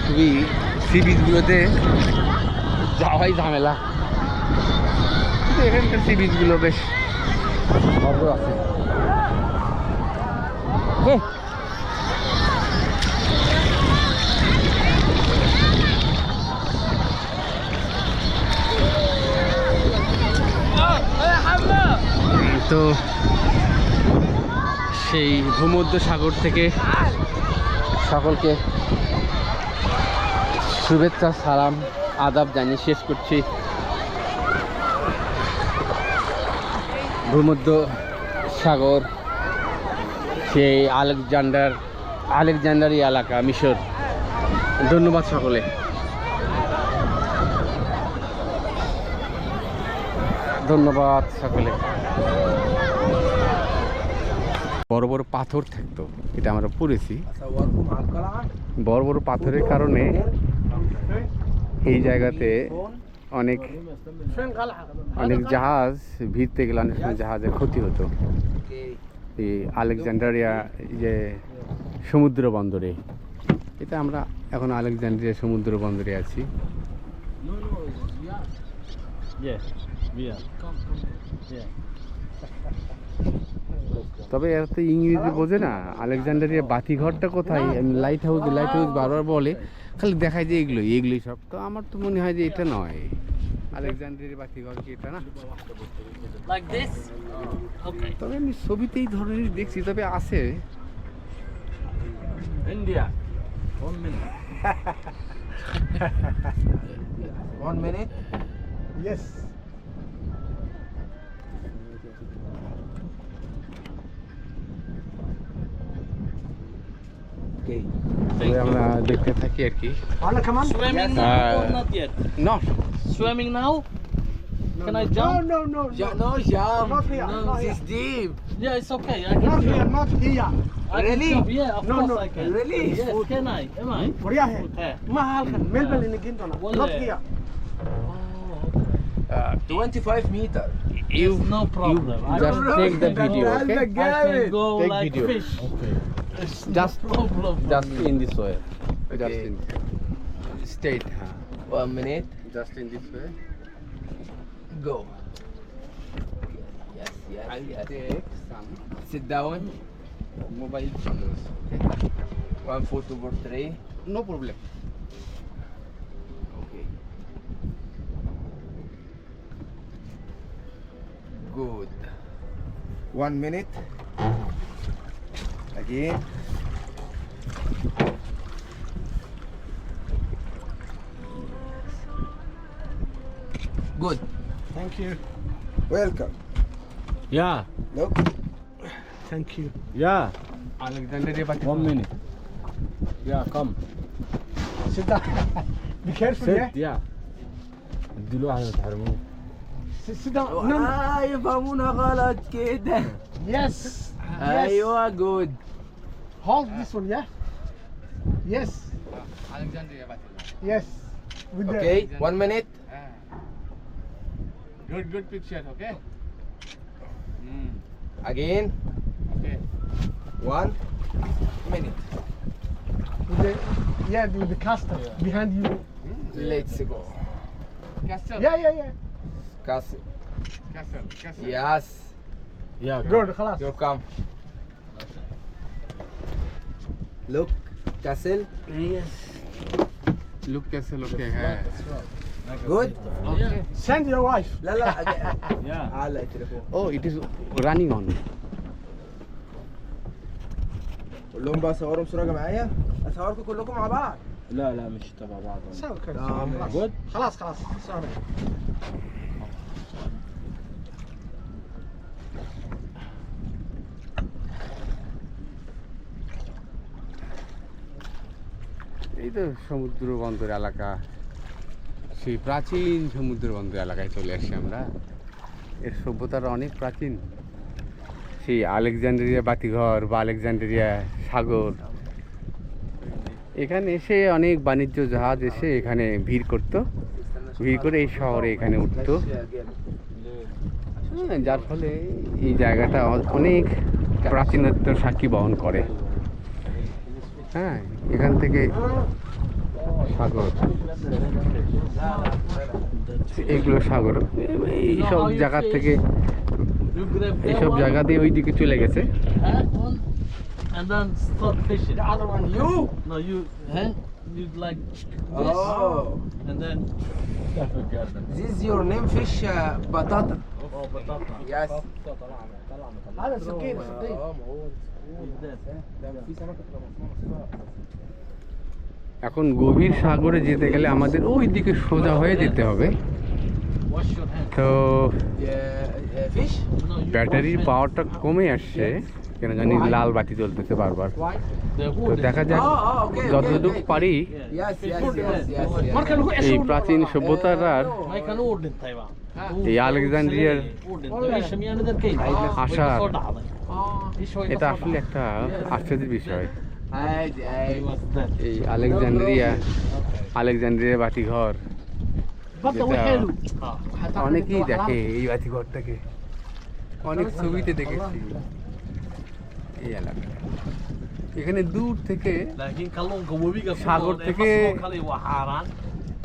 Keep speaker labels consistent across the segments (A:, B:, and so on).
A: খুবই সি বিচগুলোতে যাওয়াই ঝামেলা, কিন্তু এখানকার সি বিচগুলো বেশ ভালো আছে। তো সেই ভূমধ্য সাগর থেকে সকলকে শুভেচ্ছা, সালাম, আদাব জানিয়ে শেষ করছি। ভূমধ্য সাগর, সেই আলেকজান্ডারি এলাকা, মিশর। ধন্যবাদ সকলে। ধন্যবাদ সকলে। বড় বড় পাথর থাকতো, এটা আমরা পড়েছি। বড় বড় পাথরের কারণে এই জায়গাতে অনেক জাহাজ ভিড়তে গেলে অনেক সময় জাহাজের ক্ষতি হতো। এই আলেকজান্ডারিয়া যে সমুদ্র বন্দরে, এটা আমরা এখন আলেকজান্ডারিয়া সমুদ্র বন্দরে আছি। তবে এত ইংরেজি বোঝে না। আলেকজান্ডারিয়া বাতিঘরটা কোথায়, লাইট হাউস বারবার বলে, খালি দেখায় যে এগুলোই সব। তো আমার তো মনে হয় যে এটা নয়, আলেকজান্ডারিয়া বাতিঘর কি এটা না। তবে আমি ছবিতে এই ধরনের দেখছি, তবে আছে।
B: India 1 minute.
C: Yes.
B: Okay.
A: আমরা দেখতে থাকি আর কি।
D: Swimming now or not yet?
A: Not.
D: Swimming now? Can I jump?
C: No.
B: Yeah, no jump.
C: Not here,
B: No,
C: not
B: it's
C: here.
B: deep.
D: Yeah, it's okay. I can
C: Not
D: jump.
C: here, not here.
D: I can
B: Really?
D: jump. Yeah, of
C: No,
D: course
C: no,
D: I can.
B: really?
D: Yes, can I? Am I?
C: Korea hai.
D: Yeah.
C: Mahal khan. Melbourne in Gintona.
D: Well,
C: Not
D: yeah.
C: here.
D: Oh,
B: 25 meter.
A: You
D: no problem. I
A: just
D: can-
A: take the video,
B: That's
A: okay?
B: the
D: I can go
A: Take
D: like
A: video.
D: fish. It's
A: Just-
D: no problem. for
A: Just
D: me.
A: in this way. Just
B: Okay.
A: in straight.
B: 1 minute.
A: Just in this way.
B: Go. Yes,
A: I'll
B: yes.
A: take some
B: Sit down.
A: mobile photos.
B: 1 photo for 3.
A: No problem.
B: Okay. Good. 1 minute. Again. Good.
C: Thank you.
B: Welcome.
E: Yeah,
B: Look.
C: Thank you.
E: yeah.
A: Alexandria Bati.
E: 1 minute. Yeah, come.
C: Sit down. Be careful,
E: Sit.
C: yeah?
E: Yeah. اديله واحدة تحرموه.
C: Sit down. No.
B: يفهمونا غلط كده.
C: Yes.
B: أيوة good.
C: Hold this one, yeah? Yes.
A: Alexandria Bati.
C: Yes. With
B: Okay, 1 minute.
A: Good picture, okay?
B: Again.
A: Okay.
B: 1 minute.
C: With the caster behind you.
B: Let's go.
A: Castle.
C: Yeah.
B: Castle.
A: Castle.
B: Yes.
E: Yeah,
C: Good, خلاص.
B: You come. Look. Castle.
A: Look castle, okay.
B: Good.
A: Okay.
C: Send your wife.
B: لا لا
E: Yeah.
B: على التليفون.
A: Oh, it is running on.
B: قول لهم بقى صوروا بسرعة معايا. اصوركم كلكم مع بعض.
E: لا مش تبع بعض.
C: سوي كذا.
B: آه،
C: خلاص. خلاص سامي.
A: এই তো সমুদ্র বন্দর এলাকা, সেই প্রাচীন সমুদ্র বন্দর এলাকায় চলে আসছি আমরা। এর সভ্যতার অনেক প্রাচীন, সেই আলেকজান্ডারিয়া বাতিঘর বা আলেকজান্ডারিয়া সাগর, এখানে এসে অনেক বাণিজ্য জাহাজ এসে এখানে ভিড় করতো, ভিড় করে এই শহরে এখানে উঠতো। যার ফলে এই জায়গাটা অনেক প্রাচীনত্ব সাক্ষী বহন করে। হ্যাঁ, এখান থেকে সাগর, এগুলো সাগর। এইসব জায়গা থেকে,
D: You grab that
A: এইসব
D: one,
A: জায়গা দিয়ে ওই দিকে চলে গেছে।
D: that one, and then start fishing.
C: The other one,
B: You?
D: No, you like this,
B: Oh.
D: and then
B: This is your name fish batata.
D: oh, batata.
B: Yes.
C: هذا سكين سكين.
B: ما هو ده في سمكة بتبقى مصنوعة.
A: এখন গভীর সাগরে যেতে গেলে আমাদের ওই দিকে সোজা হয়ে যেতে হবে।
D: Wash your hands.
A: তো
B: Fish?
D: No, you
A: ব্যাটারির
D: wash
A: পাওয়ারটা কমে আসছে, কেন জানি লাল বাতি জ্বলতেছে বারবার।
B: Why?
D: the
A: তো
D: wood.
A: দেখা যাক
B: okay,
A: যতটুকু
B: okay.
A: পারি
B: Yes, yes, yes.
C: Marka lagu
A: এই
C: cesho.
A: প্রাচীন সভ্যতার আর
D: ما كان ود انت يا
A: এই আলেকজান্দ্রিয়ার আসার এটা আসলে একটা আশ্চর্যের বিষয়।
B: عادي عادي.
A: এই আলেকজান্দ্রিয়া বাতিঘর
C: بطل
A: যেটা
C: حلو.
A: অনেকেই দেখে এই বাতিঘরটাকে, অনেক ছবিতে দেখেছি এই এলাকা। এখানে দূর থেকে
D: لكن كلهم قوية
A: সাগর থেকে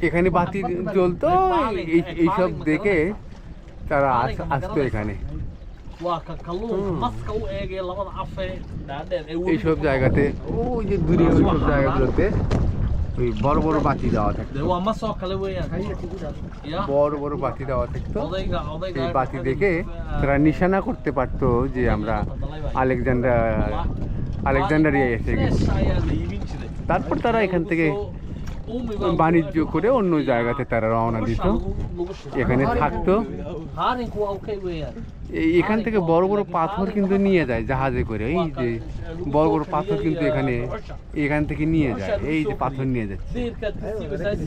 A: এখানে বাতি জ্বলতো, এইসব দেখে তারা আসতো এখানে।
D: كلهم مسكة وإيجي لبض عفة
A: এইসব জায়গাতে, ওই যে দূরে ওইসব জায়গাগুলোতে ওই বড় বড় বাতি দেওয়া থাকতো,
D: هو مسكة كلوية يا
A: বড় বড় বাতি দেওয়া থাকতো।
D: أضيق
A: এই বাতি দেখে তারা নিশানা করতে পারতো যে আমরা আলেকজান্ডারিয়ায় এসে গেছি। তারপর তারা এখান থেকে বাণিজ্য করে অন্য জায়গাতে তারা রওনা দিত, এখানে থাকতো। এখান থেকে বড় বড় পাথর কিন্তু নিয়ে যায় জাহাজে করে, এই যে বড় বড় পাথর কিন্তু এখান থেকে নিয়ে যায়, এই যে পাথর নিয়ে যাচ্ছে।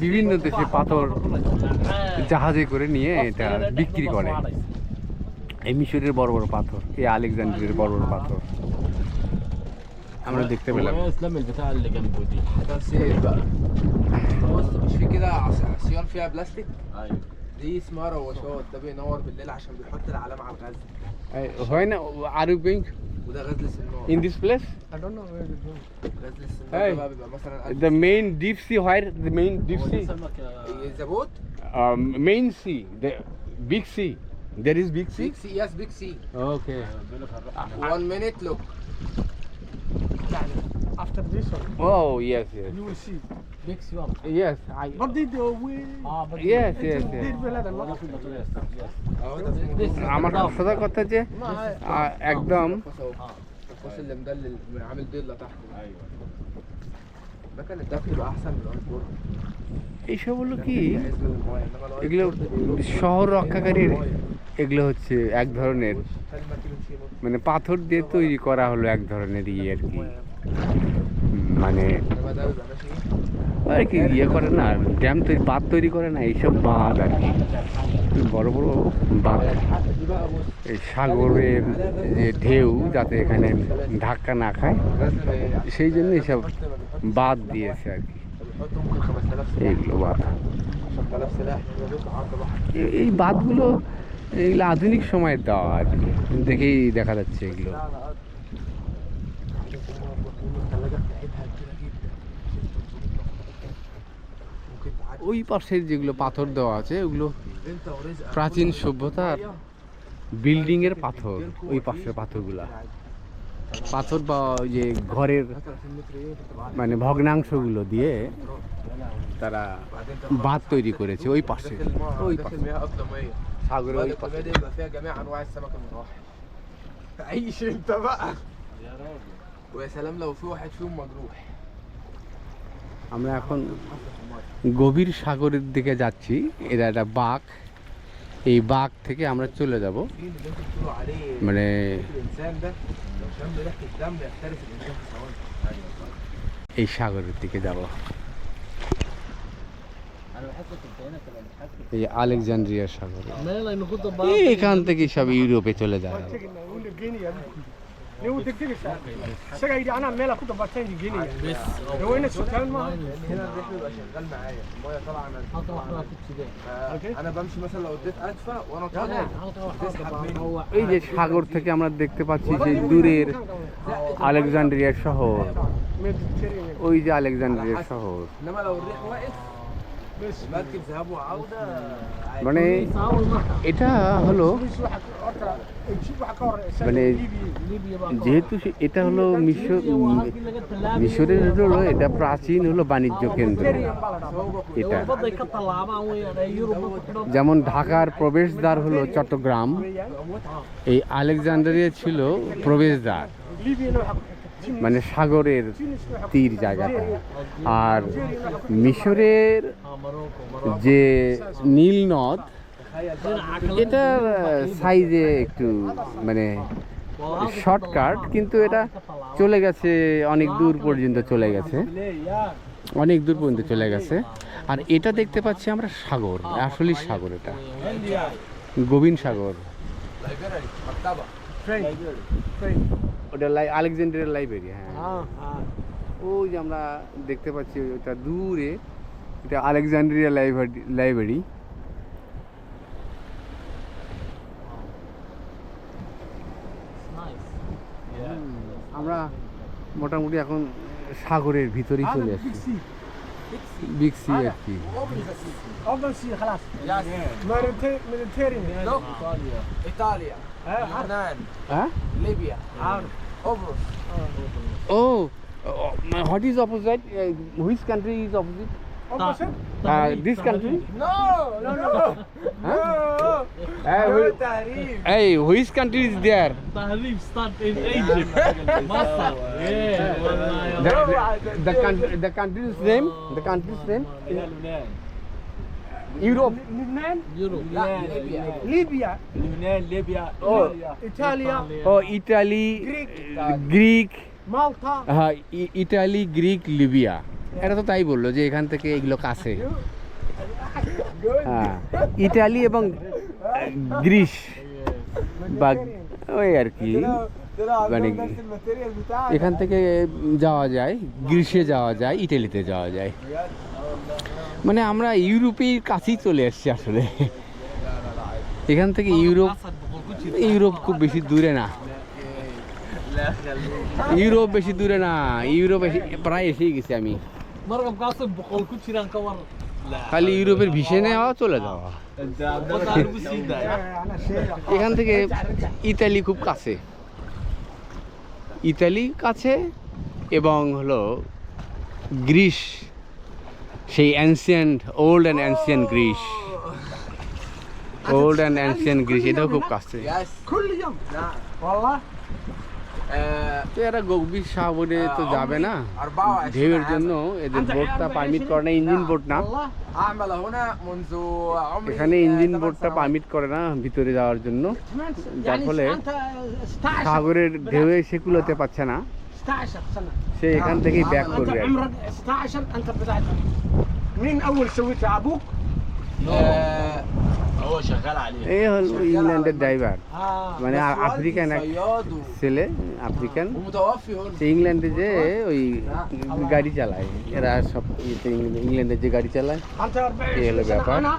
A: বিভিন্ন দেশে পাথর জাহাজে করে নিয়ে এটা বিক্রি করে। এই মিশরের বড় বড় পাথর, এই আলেকজান্ড্রিয়ার বড় বড় পাথর আমরা দেখতে পেলাম।
E: اسلام البتاع اللي جنبه دي.
B: ده سيف بقى. بص مش في كده عصيان فيها بلاستيك؟
E: ايوه.
B: دي اسمها رواشات، ده بينور بالليل عشان بيحط العلامة على الغزل.
A: When are you going
B: وده غزل السنار.
A: in this place?
C: I don't know where they're going.
B: غزل السنار
A: Hey.
B: ده بقى بيبقى مثلا
A: The main deep sea, where the main deep sea?
B: زبوت.
A: Main sea, the big sea. There is big sea?
B: بيك سي. يس بيك سي.
A: Okay.
B: 1 minute look.
C: After this one,
A: Oh yes, yes.
C: you will see.
A: Yes,
C: But did we?
A: yes, yes,
C: Did
A: yes.
C: بلاد الله.
B: اهو ده اسمه
A: আমার সোজা কথা যে একদম
B: القوس اللي مدلل عامل ضله تحت. ايوه. مكان الدفن يبقى احسن من الاسبوع.
A: এইসব হলো কি,
B: حزب المايه انما لو
A: এগুলো শহর রক্ষাকারীর, এগুলো হচ্ছে এক ধরনের মানে পাথর দিয়ে তৈরি করা হলো এক ধরনের ইয়ে আর কি, মানে
B: انما ده بيبقى ماشي
A: আর কি ইয়ে করে না, ড্যাম তৈরি, বাঁধ তৈরি করে না, এইসব বাঁধ আর কি, বড় বড় বাঁধ। এই সাগরের যে ঢেউ যাতে এখানে ধাক্কা না খায় সেই জন্য এইসব বাঁধ দিয়েছে আর কি,
B: بيحطوا ممكن 5000 سلاح
A: এইগুলো বাঁধ।
B: 10000 سلاح عرض بحر.
A: এই বাঁধগুলো এগুলো আধুনিক সময়ের দেওয়া আর কি, দেখেই দেখা যাচ্ছে এগুলো।
B: الثلاجه بتاعتها كبيره جدا. ممكن تعدي
A: ওই পাশের যেগুলো পাথর দেওয়া আছে ওগুলো
B: انت ورزقك.
A: প্রাচীন সভ্যতার বিল্ডিং এর পাথর, ওই পাশের পাথরগুলা পাথর বা ওই যে ঘরের
B: 30 متر ايه بتبقى
A: মানে ভগ্নাংশগুলো দিয়ে তারা বাঁধ তৈরি করেছে ওই পাশে, ওই
B: داخل
A: পাশে
B: مياه اقليميه.
A: সাগরের ওই
B: المياه
A: পাশে।
B: الاقليميه دي يبقى فيها جميع انواع السمك المراحل. عيش انت بقى. ويا سلام لو في واحد فيهم مجروح.
A: আমরা এখন গভীর সাগরের দিকে যাচ্ছি, এটা একটা বাঁক, এই বাঁক থেকে আমরা চলে যাব
B: مين اللي انتوا بتقولوا عليه
A: মানে
B: الانسان ده لو شم ريحه الدم يفترس الانسان في ثواني. ايوه
A: এই সাগরের দিকে যাব। এই আলেকজান্ড্রিয়ার সাগর, এখান থেকে সব ইউরোপে চলে যায়।
C: ليه تكتب السجاي دي انا عمالة كنت بطلع جيني. لو هنا السكان ما
B: هنا الريح بيبقى شغال معايا، الميه طالعه من انا بمشي مثلا لو اديت ادفع وانا طالع بتسحب مني.
A: এই যে সাগর থেকে আমরা দেখতে পাচ্ছি যে দূরের আলেকজান্ড্রিয়ার শহর,
C: ميديتيريان
A: ওই যে আলেকজান্ড্রিয়া শহর।
B: انما لو الريح واقف
C: بس
B: مركب ذهاب وعوده عادي.
A: মানে
D: يساوي المركب
A: এটা হলো
C: مش واحد أوكا تجيب واحد كور
A: মানে
D: ليبيا بقى
A: যেহেতু এটা هলো মিশরের হলো এটা প্রাচীন হলো বাণিজ্য কেন্দ্র এটা।
D: بده يقطع مع يوروب
A: যেমন ঢাকার প্রবেশদ্বার হলো চট্টগ্রাম, এই আলেকজান্ড্রিয়া ছিল প্রবেশদ্বার,
C: ليبيا نوع
A: মানে সাগরের তীর জায়গাটা। আর মিশরের যে নীল নদ এটার সাইজে একটু মানে শর্টকাট, কিন্তু এটা চলে গেছে অনেক দূর পর্যন্ত চলে গেছে, অনেক দূর পর্যন্ত চলে গেছে। আর এটা দেখতে পাচ্ছি আমরা সাগর, আসলে সাগর, এটা গোবিন সাগর।
B: لايبراري مكتبه
C: فين
A: ওটা আলেকজান্ড্রিয়ার লাইব্রেরি। হ্যাঁ, ওই যে আমরা দেখতে পাচ্ছি ওটা দূরে, এটা আলেকজান্ড্রিয়া লাইব্রেরি। আমরা মোটামুটি এখন সাগরের ভিতরেই চলে আসছি, বিগ সি আর কি।
C: افضل شيء خلاص ميديتيريان
B: لوك ايطاليا لبنان
A: হ্যাঁ,
B: ليبيا قبرص
A: ও what is opposite, which country is opposite
C: opposite
A: this country?
B: نو نو نو
A: এই which country is there?
D: تهذيب ستارت ان ايجيبت مصر
A: The country's name, the country's name, Europe.
C: لبنان
D: يوروب
C: ليبيا
E: لبنان ليبيا
A: Oh,
C: ايطاليا
A: oh, Italy, Greek,
C: مالطا
A: হ্যাঁ, ইটালি, গ্রিক, লিবিয়া। এটা তো তাই বললো যে এখান থেকে এগুলো কাছে। হ্যাঁ, ইটালি এবং গ্রিস বা ওই আর কি, মানে এখান থেকে যাওয়া যায়, গ্রিসে যাওয়া যায়, ইটালিতে যাওয়া যায়। মানে আমরা ইউরোপের কাছেই চলে আসছি আসলে। এখান থেকে ইউরোপ খুব বেশি দূরে না, ইউরোপ বেশি দূরে না, ইউরোপ প্রায় এসেই গেছি আমি।
D: مرقم قاسم بقول كل شيء كور
A: খালি ইউরোপের ভিসে নেওয়া, চলে যাওয়া। এখান থেকে ইতালি খুব কাছে, ইতালি কাছে, এবং হলো গ্রিস, সেই ancient, old and ancient Greece, old and ancient Greece, এটাও খুব কাছে।
B: يس
C: كل يوم
B: نعم
C: والله
A: তো এরা গভীর সাগরে তো যাবে না,
B: 24
A: ঢেউয়ের জন্য এদের বোটটা পারমিট করে না, ইঞ্জিন বোট না।
C: والله
B: اعمل هنا منذ عمري
A: এখানে ইঞ্জিন
B: 8
A: বোটটা
B: سنوات.
A: পারমিট করে না ভিতরে যাওয়ার জন্য, যার ফলে
C: انت 16
A: সাগরের ঢেউয়ে সে কুলোতে পারছে না,
C: 16 سنه
A: সে এখান থেকেই ব্যাক
C: انت
A: করবে আর কি।
C: عمرك 16 انت بدات منين اول سويتها ابوك؟
E: هو شغال عليه
A: এই হলো ইংল্যান্ডের ড্রাইভার, মানে
B: بس والدي
A: আফ্রিকান এক
B: صياد
A: ছেলে, আফ্রিকান,
B: ومتوفي هنا
A: সে ইংল্যান্ডে যে ওই গাড়ি চালায়, এরা সব ইংল্যান্ডে যে গাড়ি চালায়।
C: انت
A: إيه اللي
C: 24 سنه
A: بيعرف؟
C: انا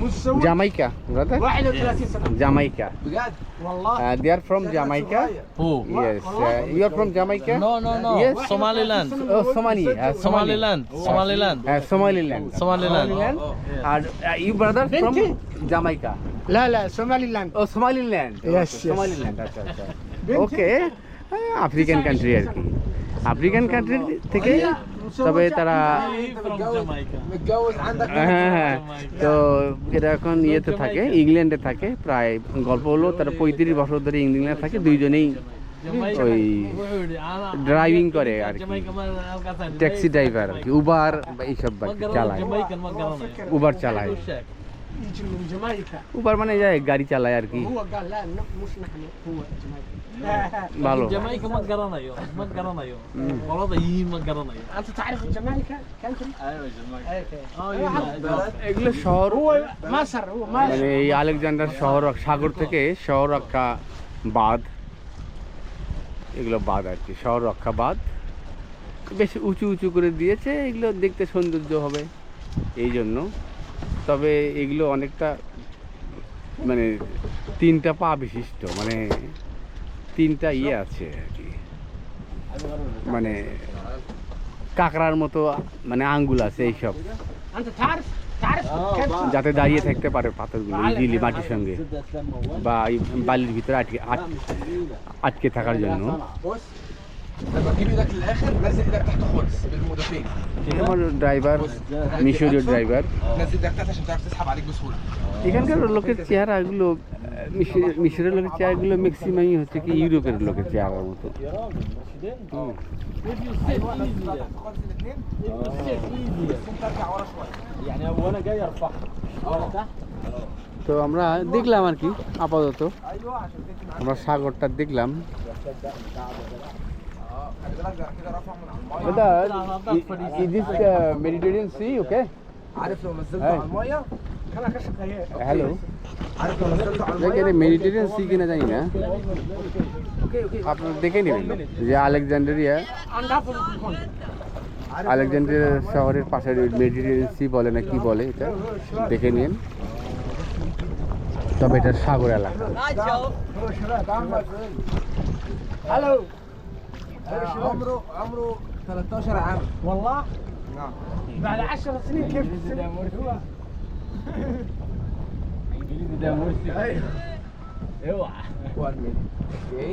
C: متزوج
A: Jamaica, brother
C: 31 سنه
A: Jamaica,
B: بجد
C: والله
A: they are from Jamaica.
E: هو
A: Yes, you are from Jamaica?
E: No no no
A: Yes.
E: Somaliland
A: Oh, Somali.
E: Somaliland Somaliland
A: Somaliland.
E: Somaliland
A: And you brother from Jamaica?
C: لا لا سومالي لاند
A: Oh, Somaliland.
C: Yes, yes.
A: Somaliland. আচ্ছা আচ্ছা। Okay. African country আর কি, African country থেকে, তবে তারা
B: متجوز عندك
A: হ্যাঁ, তো এরা এখন ইয়েতে থাকে, ইংল্যান্ডে থাকে। প্রায় গল্প হলো তারা 35 বছর ধরে ইংল্যান্ডে থাকে, দুইজনেই ওই ড্রাইভিং করে আর কি, ট্যাক্সি ড্রাইভার আর কি, উবার বা এইসব আর কি চালায়, উবার চালায়।
C: يجي من جامايكا
A: উবার মানে যায় গাড়ি চালায় আর কি,
C: هو قال لا مش نحن هو جامايكا
A: ভালো।
D: جامايكا ما قرانا يو ما قرانا يو والله ضيين ما قرانا يو
C: انت تعرف جامايكا كانتري؟
E: ايوه جماعه
A: এগুলো শহর,
C: هو مصر هو
A: মানে
C: مصر
A: এই আলেকজান্ডার শহর, সাগর থেকে শহর রক্ষা বাঁধ, এগুলো বাঁধ আর কি, শহর রক্ষা বাঁধ বেশ উঁচু উঁচু করে দিয়েছে, এগুলো দেখতে সৌন্দর্য হবে এই জন্য। তবে এগুলো অনেকটা মানে 3টা পা বিশিষ্ট, মানে 3টা ইয়ে আছে আর কি, মানে কাঁকড়ার মতো মানে আঙ্গুল আছে এইসব,
C: انت تعرف كيف
A: যাতে দাঁড়িয়ে থাকতে পারে পাথরগুলো ইজিলি মাটির সঙ্গে বা এই বালির ভিতরে আটকে থাকার জন্য।
B: بص لما تجيب ايدك للاخر نزل ايدك تحت خالص بالمضافين.
A: আমার ড্রাইভার মিশরীয় ড্রাইভার।
B: نزل ايدك تحت عشان تعرف تسحب عليك بسهوله.
A: এখানকার লোকের চেহারাগুলো মিশরের লোকের চেহারাগুলো ম্যাক্সিমামই হচ্ছে কি ইউরোপের লোকের চেহারার মতো।
D: If you sit easier.
B: خالص الاثنين
D: If you sit easier.
B: ترجع ورا شويه.
E: يعني وانا جاي ارفعها تحت.
A: তো আমরা দেখলাম আর কি আপাতত
B: ايوه عشان تمشي معاك.
A: আমরা সাগরটা দেখলাম।
B: خلي بالك ده كده رفع من على الميه.
A: দাদা is Mediterranean sea okay
B: عارف لو نزلته
A: هاي.
B: على الميه
C: كان كشف هي
A: hello
B: عارف لو نزلته على
A: দেখেন
B: الميه
A: মেডিটেরিয়ান সি কিনা জানি না,
B: اوكي اوكي
A: আপনারা দেখে নেবেন যে আলেকজান্ডারিয়া
C: عندها في الكون
A: আলেকজান্ডারিয়া শহরের পাশে মেডিটেরিয়ান সি বলে না কি বলে এটা দেখে নিন। তবে এটা সাগর এলাকা।
B: هو شباب عمرك
C: الو
B: عمره 13 عام.
C: والله
B: نعم.
C: بعد 10 سنين كيف هو
E: انجليزي ده مرسي. اوعى.
B: 1 minute. Okay.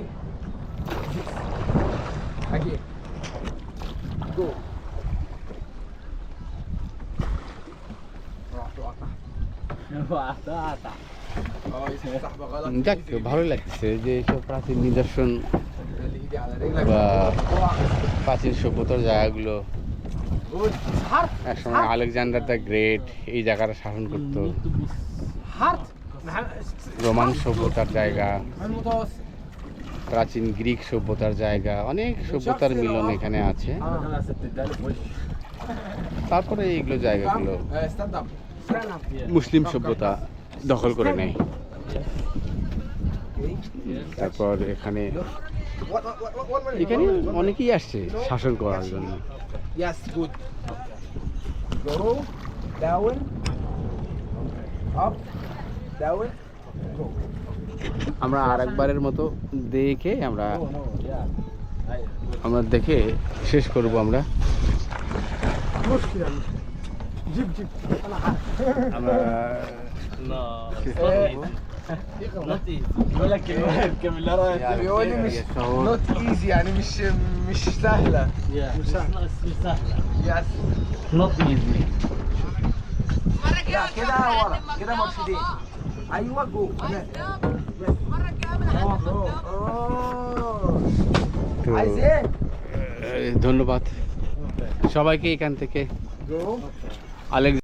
B: Again. Go.
E: اوعى تقطع.
B: اسمه صاحبه غلط.
A: যাক ভালো লাগছে যে এইসব প্রাচীন নিদর্শন
B: خلي ايدي على رجلك.
A: বা
B: اوعى.
A: প্রাচীন সভ্যতার জায়গাগুলো
B: Good.
A: একসময় আলেকজান্ডার দ্য গ্রেট এই জায়গাটা শাসন করতো।
C: هارت
A: রোমান সভ্যতার জায়গা,
B: المتوسط.
A: প্রাচীন গ্রিক সভ্যতার জায়গা, অনেক সভ্যতার মিলন এখানে আছে।
E: انا سبتها له في وشي.
A: তারপরে এইগুলো জায়গাগুলো
B: stand up.
A: মুসলিম সভ্যতা দখল করে নেয়। তারপর এখানে
B: One minute.
A: এখানে অনেকেই আসছে শাসন করার জন্য।
B: Yes, good. Go down. Up. Down. Go.
A: আমরা আরেকবারের মতো দেখে আমরা
E: No, yeah.
A: আমরা দেখে শেষ করব আমরা।
C: مشكلة جيب انا عارف
A: আমরা
D: No.
A: শেষ করব।
D: Not easy.
E: بيقول لك الكاميرا
B: بيقول لي مش
A: শহর
B: not easy يعني مش سهلة.
D: Yeah. It's not سهلة.
B: Yes.
D: Not easy.
B: لا كده ورا كده مرشدين. ايوه جو.
A: তো
B: عايز ايه؟
A: ধন্যবাদ সবাইকে এখান থেকে
B: جو.
A: আলেক